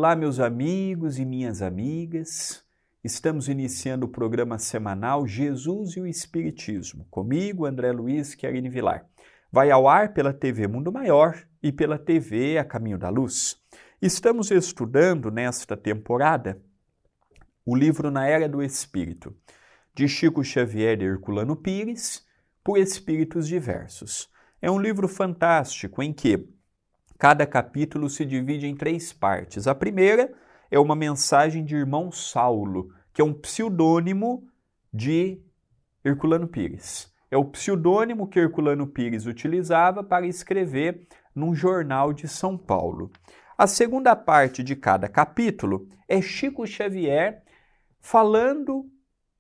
Olá, meus amigos e minhas amigas. Estamos iniciando o programa semanal Jesus e o Espiritismo. Comigo, André Luiz Querini Vilar. Vai ao ar pela TV Mundo Maior e pela TV A Caminho da Luz. Estamos estudando nesta temporada o livro Na Era do Espírito, de Chico Xavier e Herculano Pires, por espíritos diversos. É um livro fantástico em que cada capítulo se divide em 3 partes. A primeira é uma mensagem de Irmão Saulo, que é um pseudônimo de Herculano Pires. É o pseudônimo que Herculano Pires utilizava para escrever num jornal de São Paulo. A segunda parte de cada capítulo é Chico Xavier falando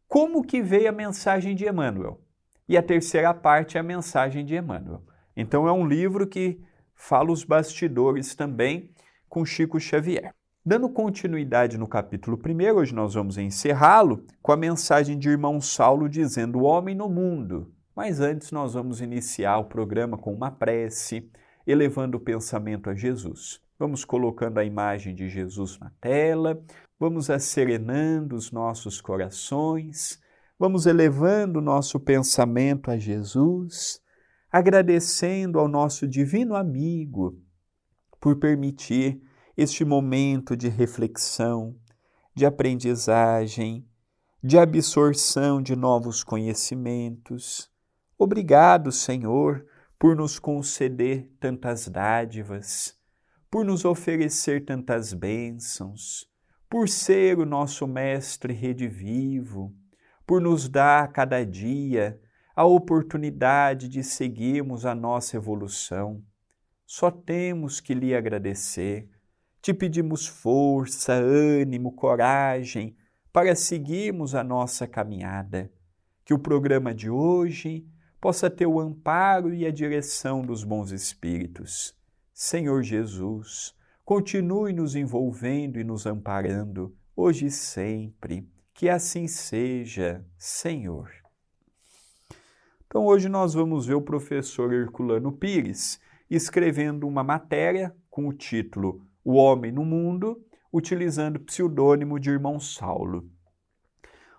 como que veio a mensagem de Emmanuel. E a terceira parte é a mensagem de Emmanuel. Então é um livro que fala os bastidores também com Chico Xavier. Dando continuidade no capítulo 1, hoje nós vamos encerrá-lo com a mensagem de Irmão Saulo dizendo o homem no mundo. Mas antes nós vamos iniciar o programa com uma prece, elevando o pensamento a Jesus. Vamos colocando a imagem de Jesus na tela, vamos acerenando os nossos corações, vamos elevando o nosso pensamento a Jesus, agradecendo ao nosso divino amigo por permitir este momento de reflexão, de aprendizagem, de absorção de novos conhecimentos. Obrigado, Senhor, por nos conceder tantas dádivas, por nos oferecer tantas bênçãos, por ser o nosso mestre redivivo, por nos dar a cada dia a oportunidade de seguirmos a nossa evolução. Só temos que lhe agradecer. Te pedimos força, ânimo, coragem para seguirmos a nossa caminhada. Que o programa de hoje possa ter o amparo e a direção dos bons espíritos. Senhor Jesus, continue nos envolvendo e nos amparando, hoje e sempre. Que assim seja, Senhor. Então hoje nós vamos ver o professor Herculano Pires escrevendo uma matéria com o título O Homem no Mundo, utilizando o pseudônimo de Irmão Saulo.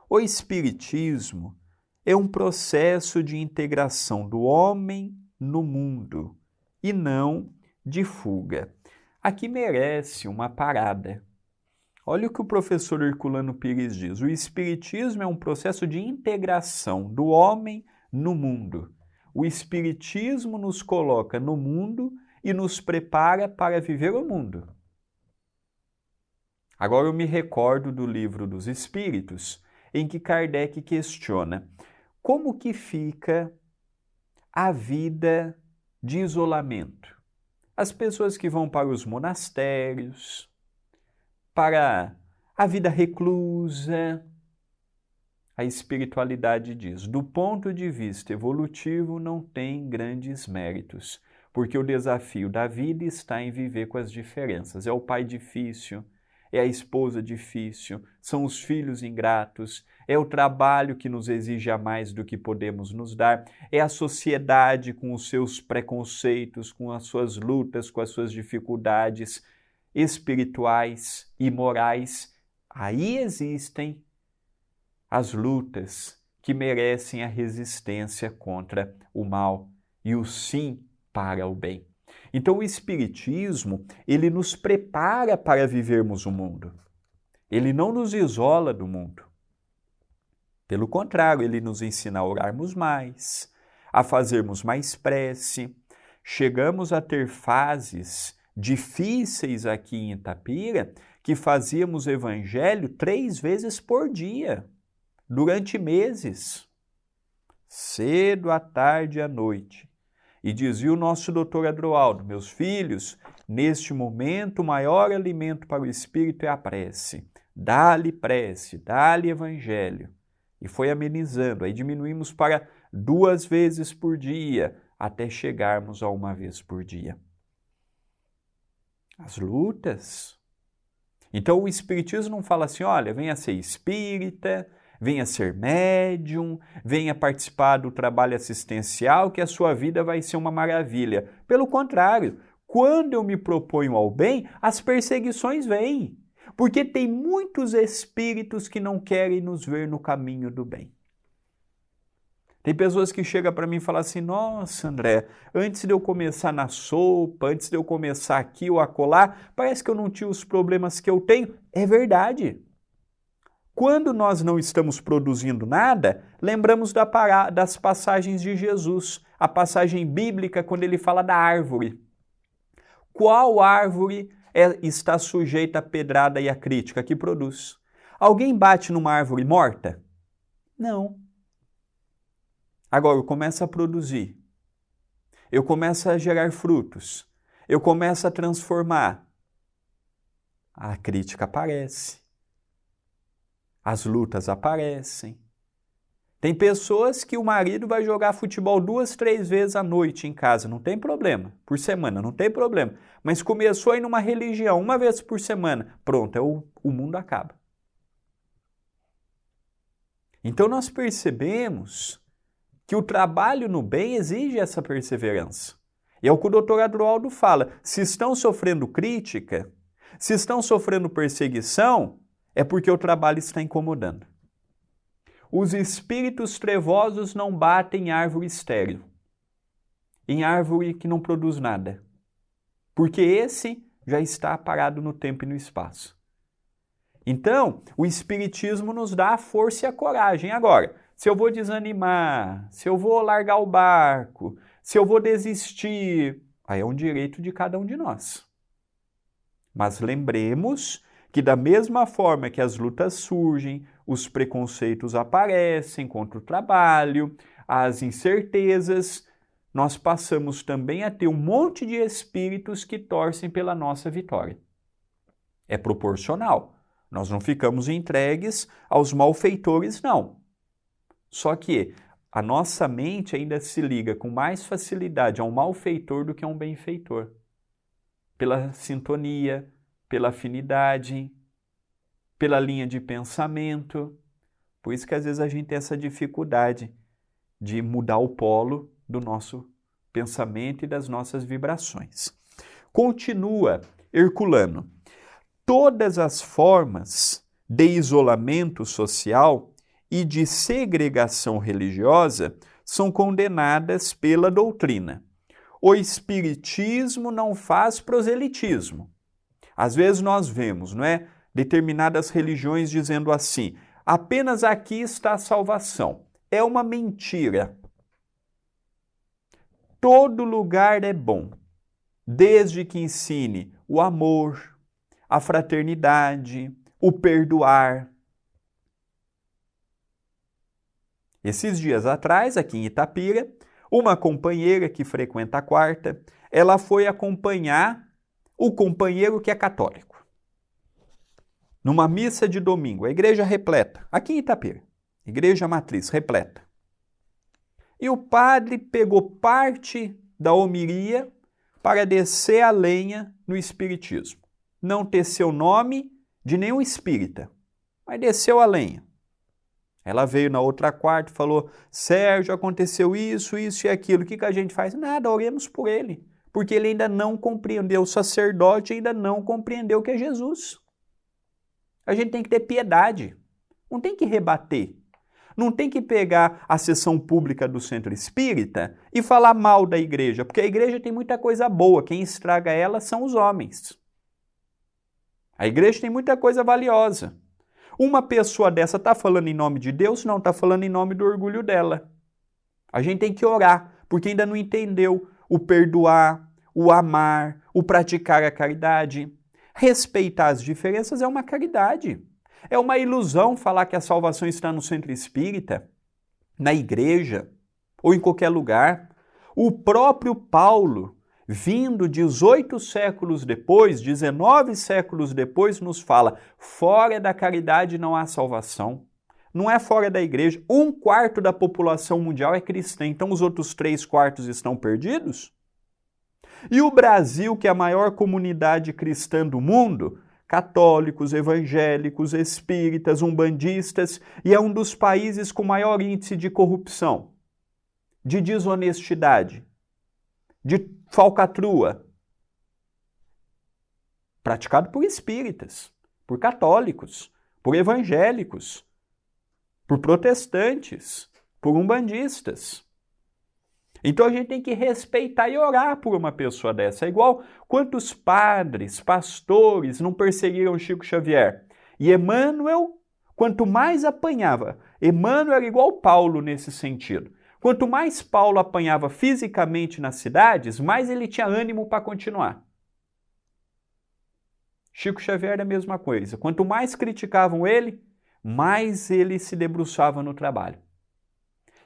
O Espiritismo é um processo de integração do homem no mundo e não de fuga. Aqui merece uma parada. Olha o que o professor Herculano Pires diz. O Espiritismo é um processo de integração do homem no mundo. O Espiritismo nos coloca no mundo e nos prepara para viver o mundo. Agora eu me recordo do Livro dos Espíritos, em que Kardec questiona como que fica a vida de isolamento. As pessoas que vão para os monastérios, para a vida reclusa. A espiritualidade diz, do ponto de vista evolutivo, não tem grandes méritos, porque o desafio da vida está em viver com as diferenças. É o pai difícil, é a esposa difícil, são os filhos ingratos, é o trabalho que nos exige a mais do que podemos nos dar, é a sociedade com os seus preconceitos, com as suas lutas, com as suas dificuldades espirituais e morais. Aí existem as lutas que merecem a resistência contra o mal e o sim para o bem. Então o Espiritismo, ele nos prepara para vivermos o mundo. Ele não nos isola do mundo. Pelo contrário, ele nos ensina a orarmos mais, a fazermos mais prece. Chegamos a ter fases difíceis aqui em Itapira que fazíamos evangelho 3 vezes por dia. Durante meses, cedo, à tarde e à noite. E dizia o nosso doutor Adroaldo, meus filhos, neste momento o maior alimento para o espírito é a prece. Dá-lhe prece, dá-lhe evangelho. E foi amenizando, aí diminuímos para 2 vezes por dia, até chegarmos a 1 vez por dia. As lutas. Então o Espiritismo não fala assim, olha, venha ser espírita, venha ser médium, venha participar do trabalho assistencial, que a sua vida vai ser uma maravilha. Pelo contrário, quando eu me proponho ao bem, as perseguições vêm. Porque tem muitos espíritos que não querem nos ver no caminho do bem. Tem pessoas que chegam para mim e falam assim, nossa, André, antes de eu começar na sopa, antes de eu começar aqui ou acolá, parece que eu não tinha os problemas que eu tenho. É verdade. Quando nós não estamos produzindo nada, lembramos das passagens de Jesus, a passagem bíblica quando ele fala da árvore. Qual árvore está sujeita à pedrada e à crítica que produz? Alguém bate numa árvore morta? Não. Agora, eu começo a produzir, eu começo a gerar frutos, eu começo a transformar. A crítica aparece, as lutas aparecem. Tem pessoas que o marido vai jogar futebol 2, 3 vezes à noite em casa, não tem problema, por semana, não tem problema. Mas começou a ir numa religião, uma vez por semana, pronto, o mundo acaba. Então nós percebemos que o trabalho no bem exige essa perseverança. E é o que o Dr. Adroaldo fala, se estão sofrendo crítica, se estão sofrendo perseguição, é porque o trabalho está incomodando. Os espíritos trevosos não batem em árvore estéril, em árvore que não produz nada, porque esse já está parado no tempo e no espaço. Então, o Espiritismo nos dá a força e a coragem. Agora, se eu vou desanimar, se eu vou largar o barco, se eu vou desistir, aí é um direito de cada um de nós. Mas lembremos que da mesma forma que as lutas surgem, os preconceitos aparecem contra o trabalho, as incertezas, nós passamos também a ter um monte de espíritos que torcem pela nossa vitória. É proporcional. Nós não ficamos entregues aos malfeitores, não. Só que a nossa mente ainda se liga com mais facilidade a um malfeitor do que a um benfeitor. Pela sintonia, pela afinidade, pela linha de pensamento. Por isso que às vezes a gente tem essa dificuldade de mudar o polo do nosso pensamento e das nossas vibrações. Continua Herculano. Todas as formas de isolamento social e de segregação religiosa são condenadas pela doutrina. O Espiritismo não faz proselitismo. Às vezes nós vemos, não é, determinadas religiões dizendo assim, apenas aqui está a salvação. É uma mentira. Todo lugar é bom, desde que ensine o amor, a fraternidade, o perdoar. Esses dias atrás, aqui em Itapira, uma companheira que frequenta a quarta, ela foi acompanhar o companheiro que é católico. Numa missa de domingo, a igreja repleta, aqui em Itapira, igreja matriz repleta. E o padre pegou parte da homilia para descer a lenha no espiritismo. Não teceu o nome de nenhum espírita, mas desceu a lenha. Ela veio na outra quarta e falou, Sérgio, aconteceu isso, isso e aquilo, o que a gente faz? Nada, oremos por ele, porque ele ainda não compreendeu, o sacerdote ainda não compreendeu o que é Jesus. A gente tem que ter piedade, não tem que rebater, não tem que pegar a sessão pública do centro espírita e falar mal da igreja, porque a igreja tem muita coisa boa, quem estraga ela são os homens. A igreja tem muita coisa valiosa. Uma pessoa dessa está falando em nome de Deus? Não, está falando em nome do orgulho dela. A gente tem que orar, porque ainda não entendeu o perdoar, o amar, o praticar a caridade. Respeitar as diferenças é uma caridade. É uma ilusão falar que a salvação está no centro espírita, na igreja ou em qualquer lugar. O próprio Paulo, vindo 18 séculos depois, 19 séculos depois, nos fala, fora da caridade não há salvação. Não é fora da igreja. 1/4 da população mundial é cristã, então os outros 3/4 estão perdidos? E o Brasil, que é a maior comunidade cristã do mundo, católicos, evangélicos, espíritas, umbandistas, e é um dos países com maior índice de corrupção, de desonestidade, de falcatrua. praticado por espíritas, por católicos, por evangélicos, por protestantes, por umbandistas. Então a gente tem que respeitar e orar por uma pessoa dessa. É igual quantos padres, pastores não perseguiram Chico Xavier. E Emmanuel, quanto mais apanhava, Emmanuel era igual Paulo nesse sentido. Quanto mais Paulo apanhava fisicamente nas cidades, mais ele tinha ânimo para continuar. Chico Xavier era a mesma coisa. Quanto mais criticavam ele, mais ele se debruçava no trabalho.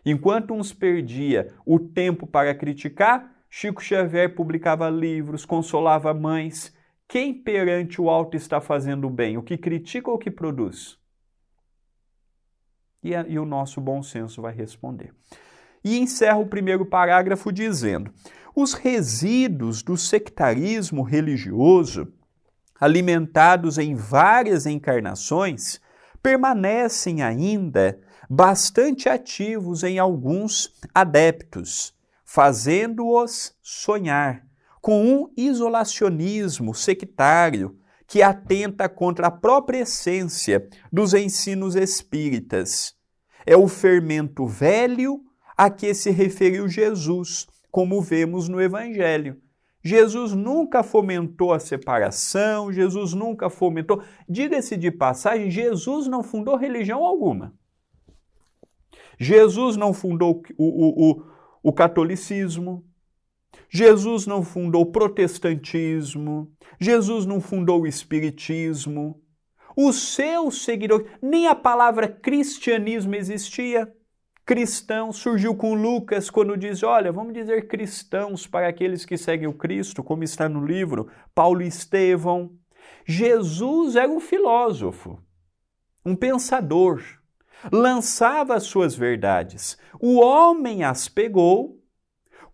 Enquanto uns perdia o tempo para criticar, Chico Xavier publicava livros, consolava mães. Quem perante o alto está fazendo o bem? O que critica ou o que produz? E o nosso bom senso vai responder. E encerra o primeiro parágrafo dizendo: os resíduos do sectarismo religioso, alimentados em várias encarnações, permanecem ainda bastante ativos em alguns adeptos, fazendo-os sonhar com um isolacionismo sectário que atenta contra a própria essência dos ensinos espíritas. É o fermento velho a que se referiu Jesus, como vemos no Evangelho. Jesus nunca fomentou a separação, Jesus nunca fomentou. Diga-se de passagem, Jesus não fundou religião alguma. Jesus não fundou o catolicismo, Jesus não fundou o protestantismo, Jesus não fundou o espiritismo. Os seus seguidores, nem a palavra cristianismo existia. Cristão surgiu com Lucas quando diz, olha, vamos dizer cristãos para aqueles que seguem o Cristo, como está no livro, Paulo e Estevão. Jesus era um filósofo, um pensador, lançava as suas verdades. O homem as pegou,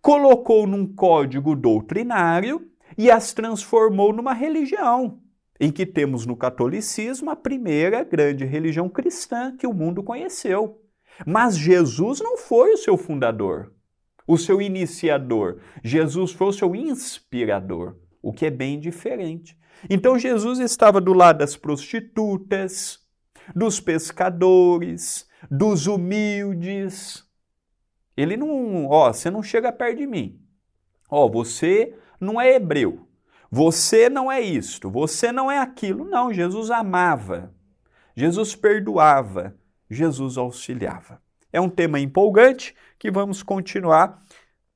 colocou num código doutrinário e as transformou numa religião, em que temos no catolicismo a primeira grande religião cristã que o mundo conheceu. Mas Jesus não foi o seu fundador, o seu iniciador. Jesus foi o seu inspirador, o que é bem diferente. Então Jesus estava do lado das prostitutas, dos pescadores, dos humildes. Ele não, você não chega perto de mim. Você não é hebreu. Você não é isto, você não é aquilo. Não, Jesus amava. Jesus perdoava. Jesus auxiliava. É um tema empolgante que vamos continuar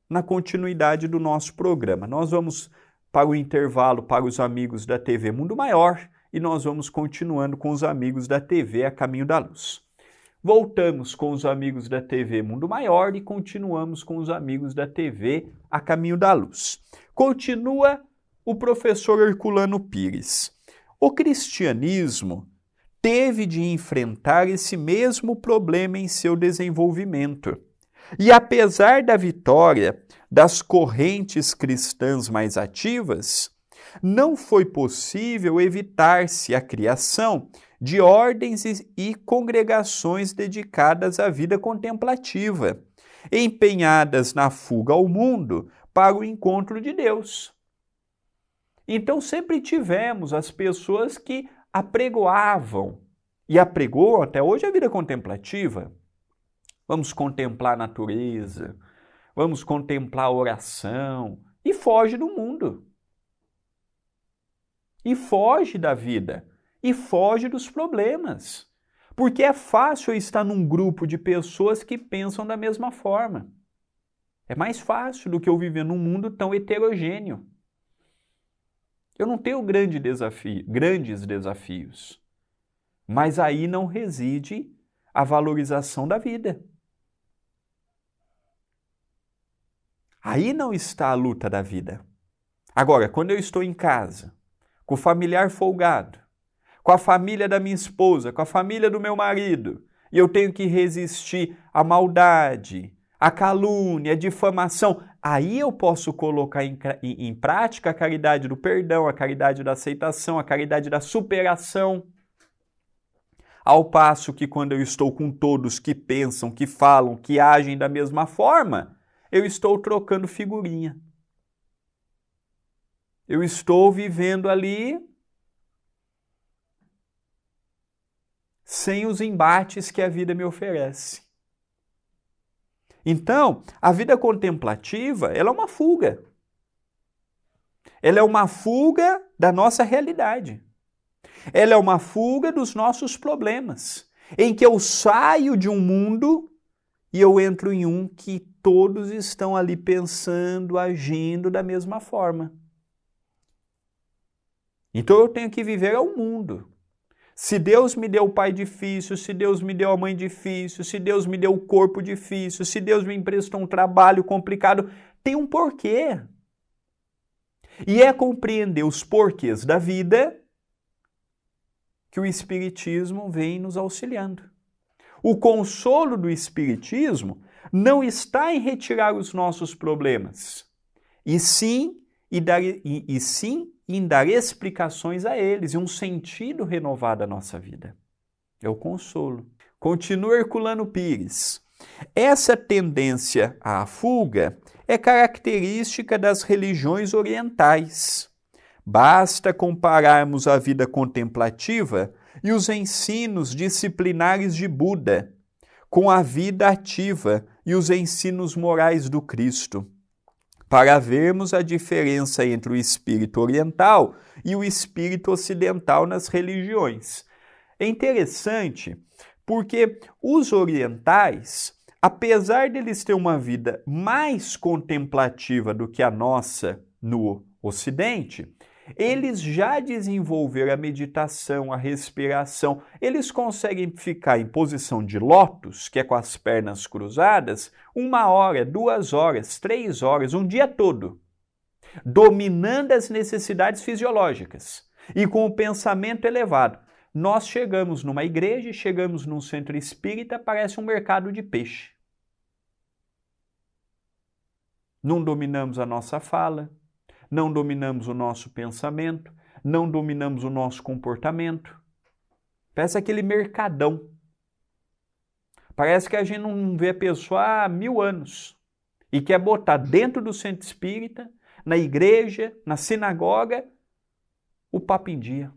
na continuidade do nosso programa. Nós vamos para o intervalo para os amigos da TV Mundo Maior e nós vamos continuando com os amigos da TV A Caminho da Luz. Voltamos com os amigos da TV Mundo Maior e continuamos com os amigos da TV A Caminho da Luz. Continua o professor Herculano Pires. O cristianismo teve de enfrentar esse mesmo problema em seu desenvolvimento. E apesar da vitória das correntes cristãs mais ativas, não foi possível evitar-se a criação de ordens e congregações dedicadas à vida contemplativa, empenhadas na fuga ao mundo para o encontro de Deus. Então sempre tivemos as pessoas que apregoavam, e apregoam até hoje a vida contemplativa. Vamos contemplar a natureza, vamos contemplar a oração, e foge do mundo. E foge da vida, e foge dos problemas. Porque é fácil estar num grupo de pessoas que pensam da mesma forma. É mais fácil do que eu viver num mundo tão heterogêneo. Eu não tenho grandes desafios, mas aí não reside a valorização da vida. Aí não está a luta da vida. Agora, quando eu estou em casa, com o familiar folgado, com a família da minha esposa, com a família do meu marido, e eu tenho que resistir à maldade, à calúnia, à difamação, aí eu posso colocar em prática a caridade do perdão, a caridade da aceitação, a caridade da superação. Ao passo que quando eu estou com todos que pensam, que falam, que agem da mesma forma, eu estou trocando figurinha. Eu estou vivendo ali sem os embates que a vida me oferece. Então, a vida contemplativa, ela é uma fuga. Ela é uma fuga da nossa realidade. Ela é uma fuga dos nossos problemas, em que eu saio de um mundo e eu entro em um que todos estão ali pensando, agindo da mesma forma. Então eu tenho que viver ao mundo. Se Deus me deu o pai difícil, se Deus me deu a mãe difícil, se Deus me deu o corpo difícil, se Deus me emprestou um trabalho complicado, tem um porquê. E é compreender os porquês da vida que o Espiritismo vem nos auxiliando. O consolo do Espiritismo não está em retirar os nossos problemas, e sim em dar explicações a eles e um sentido renovado à nossa vida. É o consolo. Continua Herculano Pires. Essa tendência à fuga é característica das religiões orientais. Basta compararmos a vida contemplativa e os ensinos disciplinares de Buda com a vida ativa e os ensinos morais do Cristo, para vermos a diferença entre o espírito oriental e o espírito ocidental nas religiões. É interessante porque os orientais, apesar de eles terem uma vida mais contemplativa do que a nossa no Ocidente, eles já desenvolveram a meditação, a respiração. Eles conseguem ficar em posição de lótus, que é com as pernas cruzadas, 1 hora, 2 horas, 3 horas, um dia todo, dominando as necessidades fisiológicas e com o pensamento elevado. Nós chegamos numa igreja, chegamos num centro espírita, parece um mercado de peixe. Não dominamos a nossa fala, não dominamos o nosso pensamento, não dominamos o nosso comportamento. Parece aquele mercadão. Parece que a gente não vê a pessoa há 1000 anos e quer botar dentro do centro espírita, na igreja, na sinagoga, o papo em dia.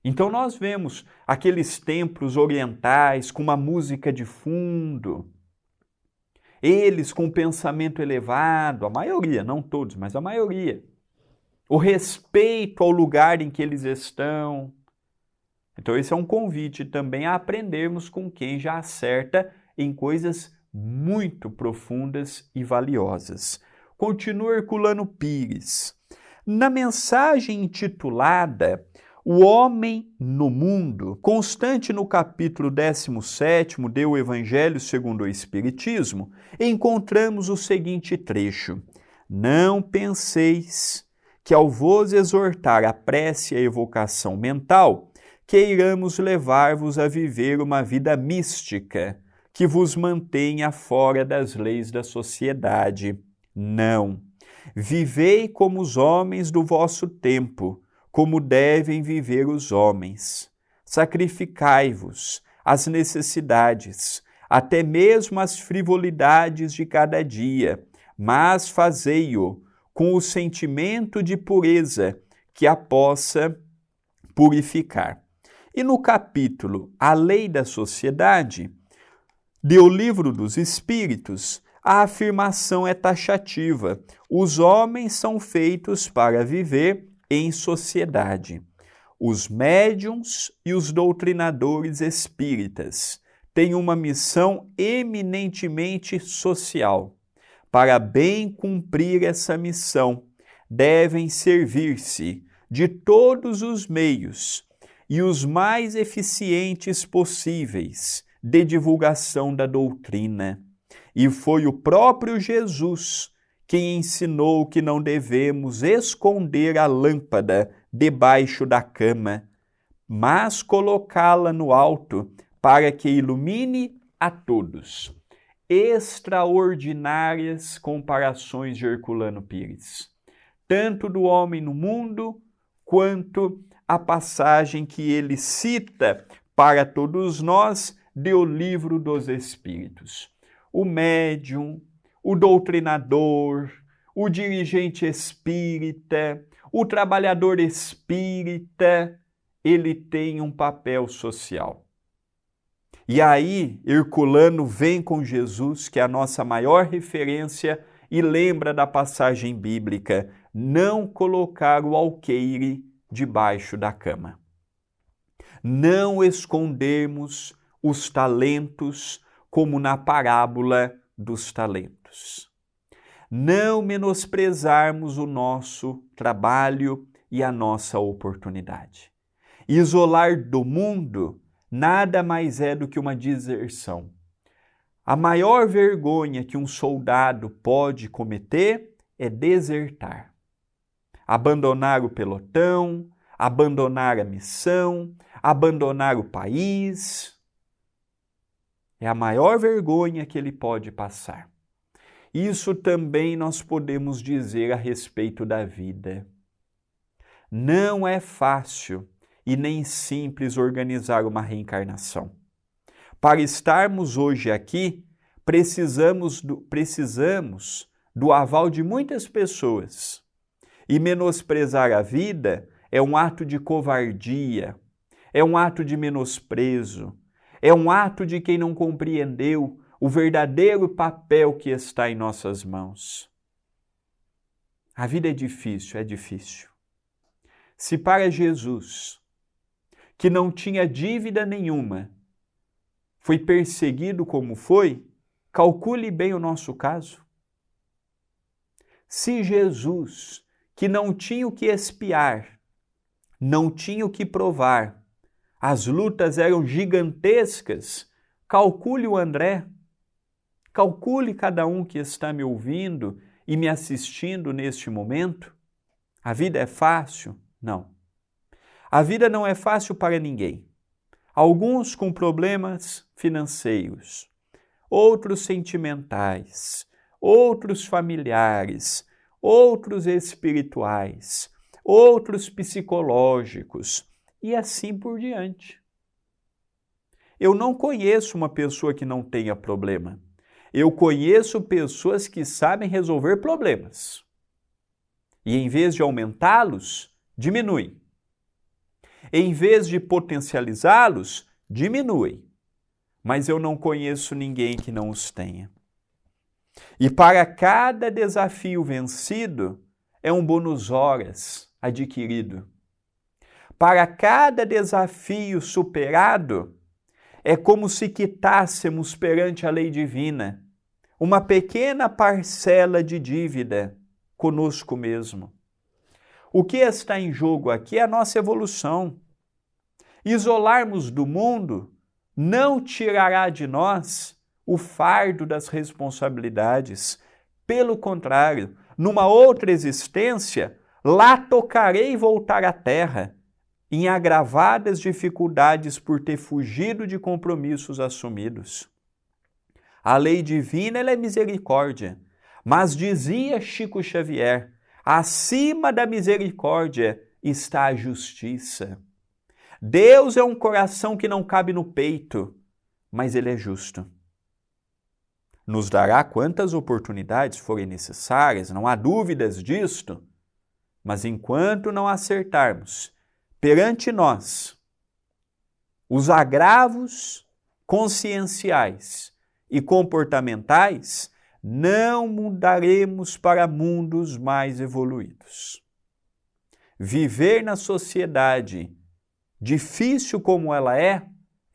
Então nós vemos aqueles templos orientais com uma música de fundo, eles com um pensamento elevado, a maioria, não todos, mas a maioria. O respeito ao lugar em que eles estão. Então esse é um convite também a aprendermos com quem já acerta em coisas muito profundas e valiosas. Continua Herculano Pires. Na mensagem intitulada O Homem no Mundo, constante no capítulo 17 de O Evangelho segundo o Espiritismo, encontramos o seguinte trecho: Não penseis que ao vos exortar a prece e a evocação mental, queiramos levar-vos a viver uma vida mística, que vos mantenha fora das leis da sociedade. Não. Vivei como os homens do vosso tempo, como devem viver os homens. Sacrificai-vos às necessidades, até mesmo às frivolidades de cada dia, mas fazei-o com o sentimento de pureza que a possa purificar. E no capítulo A Lei da Sociedade, do Livro dos Espíritos, a afirmação é taxativa: os homens são feitos para viver em sociedade. Os médiuns e os doutrinadores espíritas têm uma missão eminentemente social. Para bem cumprir essa missão, devem servir-se de todos os meios e os mais eficientes possíveis de divulgação da doutrina. E foi o próprio Jesus quem ensinou que não devemos esconder a lâmpada debaixo da cama, mas colocá-la no alto para que ilumine a todos. Extraordinárias comparações de Herculano Pires, tanto do homem no mundo, quanto a passagem que ele cita para todos nós do Livro dos Espíritos. O médium, o doutrinador, o dirigente espírita, o trabalhador espírita, ele tem um papel social. E aí, Herculano vem com Jesus, que é a nossa maior referência, e lembra da passagem bíblica: não colocar o alqueire debaixo da cama. Não escondermos os talentos, como na parábola dos talentos. Não menosprezarmos o nosso trabalho e a nossa oportunidade. Isolar do mundo nada mais é do que uma deserção. A maior vergonha que um soldado pode cometer é desertar. Abandonar o pelotão, abandonar a missão, abandonar o país. É a maior vergonha que ele pode passar. Isso também nós podemos dizer a respeito da vida. Não é fácil e nem simples organizar uma reencarnação. Para estarmos hoje aqui, precisamos do aval de muitas pessoas. E menosprezar a vida é um ato de covardia, é um ato de menosprezo, é um ato de quem não compreendeu o verdadeiro papel que está em nossas mãos. A vida é difícil. Se para Jesus, que não tinha dívida nenhuma, foi perseguido como foi, calcule bem o nosso caso. Se Jesus, que não tinha o que expiar, não tinha o que provar, as lutas eram gigantescas, calcule o André, calcule cada um que está me ouvindo e me assistindo neste momento. A vida é fácil? Não. A vida não é fácil para ninguém. Alguns com problemas financeiros, outros sentimentais, outros familiares, outros espirituais, outros psicológicos e assim por diante. Eu não conheço uma pessoa que não tenha problema. Eu conheço pessoas que sabem resolver problemas. E em vez de aumentá-los, diminuem. Em vez de potencializá-los, diminuem. Mas eu não conheço ninguém que não os tenha. E para cada desafio vencido, é um bônus horas adquirido. Para cada desafio superado, é como se quitássemos perante a lei divina uma pequena parcela de dívida conosco mesmo. O que está em jogo aqui é a nossa evolução. Isolarmos do mundo não tirará de nós o fardo das responsabilidades. Pelo contrário, numa outra existência, lá tocarei voltar à terra, em agravadas dificuldades por ter fugido de compromissos assumidos. A lei divina ela é misericórdia, mas dizia Chico Xavier, acima da misericórdia está a justiça. Deus é um coração que não cabe no peito, mas ele é justo. Nos dará quantas oportunidades forem necessárias, não há dúvidas disto, mas enquanto não acertarmos perante nós os agravos conscienciais e comportamentais, não mudaremos para mundos mais evoluídos. Viver na sociedade, difícil como ela é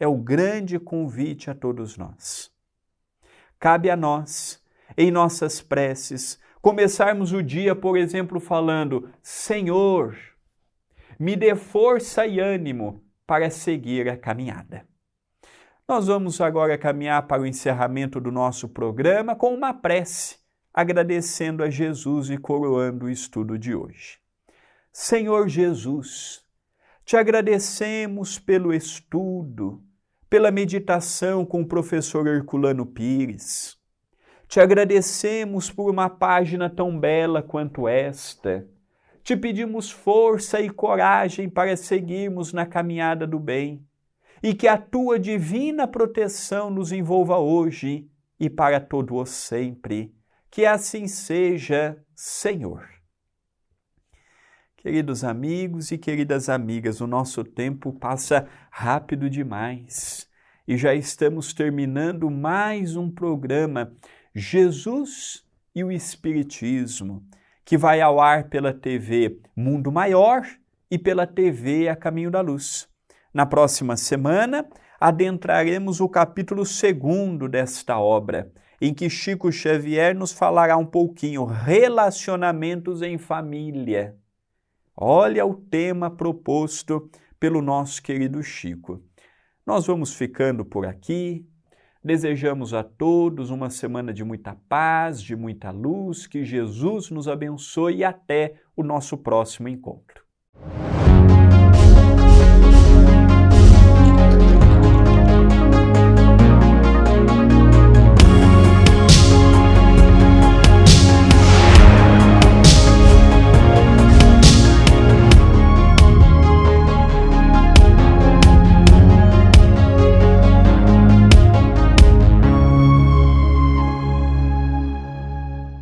o grande convite a todos nós. Cabe a nós, em nossas preces, começarmos o dia, por exemplo, falando: Senhor, me dê força e ânimo para seguir a caminhada. Nós vamos agora caminhar para o encerramento do nosso programa com uma prece, agradecendo a Jesus e coroando o estudo de hoje. Senhor Jesus, te agradecemos pelo estudo, pela meditação com o professor Herculano Pires. Te agradecemos por uma página tão bela quanto esta. Te pedimos força e coragem para seguirmos na caminhada do bem e que a tua divina proteção nos envolva hoje e para todo o sempre. Que assim seja, Senhor. Queridos amigos e queridas amigas, o nosso tempo passa rápido demais e já estamos terminando mais um programa Jesus e o Espiritismo, que vai ao ar pela TV Mundo Maior e pela TV A Caminho da Luz. Na próxima semana, adentraremos o capítulo 2º desta obra, em que Chico Xavier nos falará um pouquinho relacionamentos em família. Olha o tema proposto pelo nosso querido Chico. Nós vamos ficando por aqui. Desejamos a todos uma semana de muita paz, de muita luz, que Jesus nos abençoe e até o nosso próximo encontro.